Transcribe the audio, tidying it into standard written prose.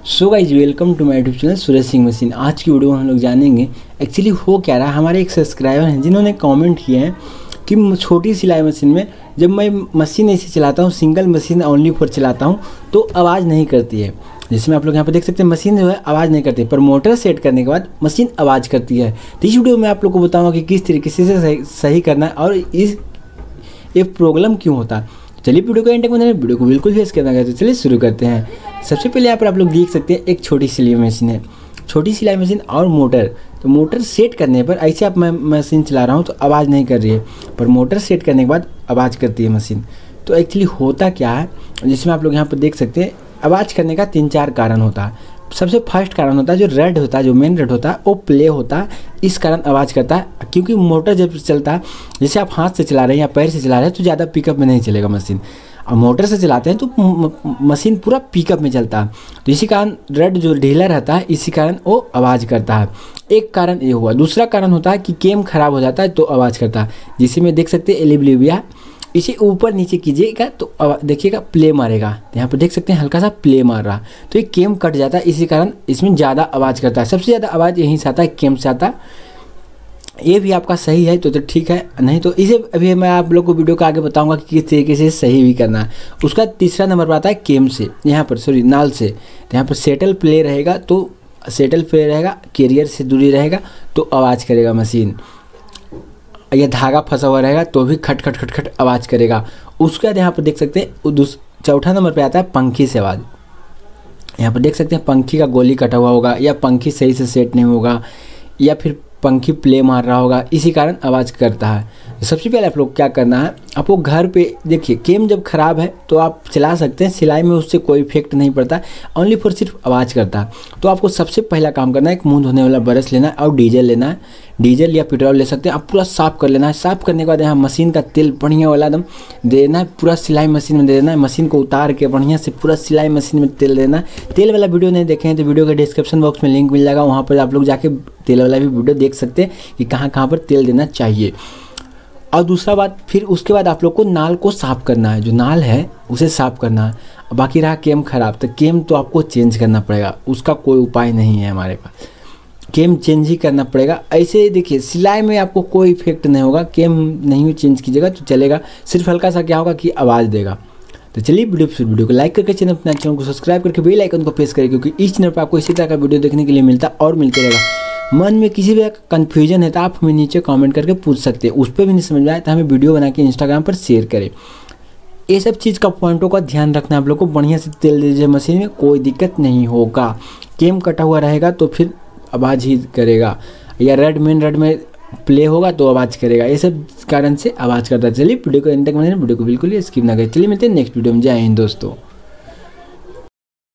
So guys welcome to my YouTube channel Suraj Singh machine. आज की video में हम लोग जानेंगे एक्चुअली हो क्या रहा है। हमारे एक सब्सक्राइबर हैं जिन्होंने कमेंट किए हैं कि छोटी सिलाई मशीन में जब मैं मशीन ऐसे चलाता हूँ, सिंगल मशीन ओनली फॉर चलाता हूँ तो आवाज़ नहीं करती है। जिसमें आप लोग यहाँ पर देख सकते हैं मशीन जो है आवाज़ नहीं करती, पर मोटर सेट करने के बाद मशीन आवाज़ करती है। तो इस वीडियो में आप लोग को बताऊँगा कि किस तरीके से सही करना है और ये प्रॉब्लम क्यों होता है। चलिए वीडियो को एंड तक बनाए, वीडियो को बिल्कुल भी स्किप ना करें। तो चलिए शुरू करते हैं। सबसे पहले यहाँ पर आप लोग देख सकते हैं एक छोटी सिलाई मशीन है। छोटी सिलाई मशीन और मोटर, तो मोटर सेट करने पर ऐसे आप मैं मशीन चला रहा हूँ तो आवाज़ नहीं कर रही है, पर मोटर सेट करने के बाद आवाज़ करती है मशीन। तो एक्चुअली होता क्या है, जिसमें आप लोग यहाँ पर देख सकते हैं आवाज़ करने का 3-4 कारण होता है। सबसे फर्स्ट कारण होता है जो रेड होता है, जो मेन रेड होता है वो प्ले होता है, इस कारण आवाज़ करता है। क्योंकि मोटर जब चलता है, जैसे आप हाथ से चला रहे हैं या पैर से चला रहे हैं तो ज़्यादा पिकअप में नहीं चलेगा मशीन, और मोटर से चलाते हैं तो मशीन पूरा पिकअप में चलता है। तो इसी कारण रेड जो ढीला रहता है, इसी कारण वो आवाज़ करता है। एक कारण ये हुआ। दूसरा कारण होता है कि केम खराब हो जाता है तो आवाज़ करता है। जिसे में देख सकते हैं एलिब्लिविया, इसे ऊपर नीचे कीजिएगा तो देखिएगा प्ले मारेगा। यहाँ पर देख सकते हैं हल्का सा प्ले मार रहा, तो ये केम कट जाता है, इसी कारण इसमें ज़्यादा आवाज़ करता है। सबसे ज़्यादा आवाज़ यहीं से आता है, केम से आता है। ये भी आपका सही है तो ठीक है, नहीं तो इसे अभी मैं आप लोग को वीडियो का आगे बताऊंगा कि किस तरीके से सही भी करना है। उसका तीसरा नंबर पर आता है केम से, यहाँ पर सॉरी नाल से। तो यहाँ पर सेटल प्ले रहेगा तो सेटल प्ले रहेगा, कैरियर से दूरी रहेगा तो आवाज़ करेगा मशीन। या धागा फंसा हुआ रहेगा तो भी खट खट खट खट आवाज़ करेगा। उसके बाद यहाँ पर देख सकते हैं चौथा नंबर पे आता है पंखी से आवाज़। यहाँ पर देख सकते हैं पंखी का गोली कटा हुआ होगा, या पंखी सही से सेट नहीं होगा, या फिर पंखी प्ले मार रहा होगा, इसी कारण आवाज़ करता है। सबसे पहले आप लोग क्या करना है, आपको घर पे देखिए केम जब ख़राब है तो आप चला सकते हैं, सिलाई में उससे कोई इफेक्ट नहीं पड़ता, ओनली फॉर सिर्फ आवाज़ करता है। तो आपको सबसे पहला काम करना है, एक मुंह धोने वाला ब्रश लेना है और डीजल लेना है। डीजल या पेट्रोल ले सकते हैं। आप पूरा साफ़ कर लेना है। साफ़ करने के बाद यहाँ मशीन का तेल बढ़िया वाला एकदम दे देना है, पूरा सिलाई मशीन में दे देना है। मशीन को उतार के बढ़िया से पूरा सिलाई मशीन में तेल देना है। तेल वाला वीडियो नहीं देखे हैं तो वीडियो के डिस्क्रिप्शन बॉक्स में लिंक मिल जाएगा, वहाँ पर आप लोग जाके तेल वाला भी वीडियो देख सकते हैं कि कहाँ कहाँ पर तेल देना चाहिए। और दूसरा बात, फिर उसके बाद आप लोग को नाल को साफ़ करना है। जो नाल है उसे साफ़ करना है। बाकी रहा केम ख़राब, तो केम तो आपको चेंज करना पड़ेगा, उसका कोई उपाय नहीं है हमारे पास। केम चेंज ही करना पड़ेगा। ऐसे देखिए सिलाई में आपको कोई इफेक्ट नहीं होगा, केम नहीं चेंज कीजिएगा तो चलेगा, सिर्फ हल्का सा क्या होगा कि आवाज़ देगा। तो चलिए वीडियो को लाइक करके चैनल को सब्सक्राइब करके बेल आइकन को प्रेस करें, क्योंकि इस चैनल पर आपको इसी तरह का वीडियो देखने के लिए मिलता और मिलते रहेगा। मन में किसी भी कन्फ्यूजन है तो आप हमें नीचे कमेंट करके पूछ सकते हैं। उस पर भी नहीं समझ में आए तो हमें वीडियो बना के इंस्टाग्राम पर शेयर करें। ये सब चीज़ का पॉइंटों का ध्यान रखना है आप लोग को। बढ़िया से तेल दीजिए मशीन में, कोई दिक्कत नहीं होगा। केम कटा हुआ रहेगा तो फिर आवाज़ ही करेगा, या मेन रेड में प्ले होगा तो आवाज़ करेगा। ये सब कारण से आवाज़ करता है। चलिए वीडियो को एंड तक बनाइए, वीडियो को बिल्कुल ही स्किप ना करें। चलिए मिलते हैं नेक्स्ट वीडियो में। जय हिंद दोस्तों।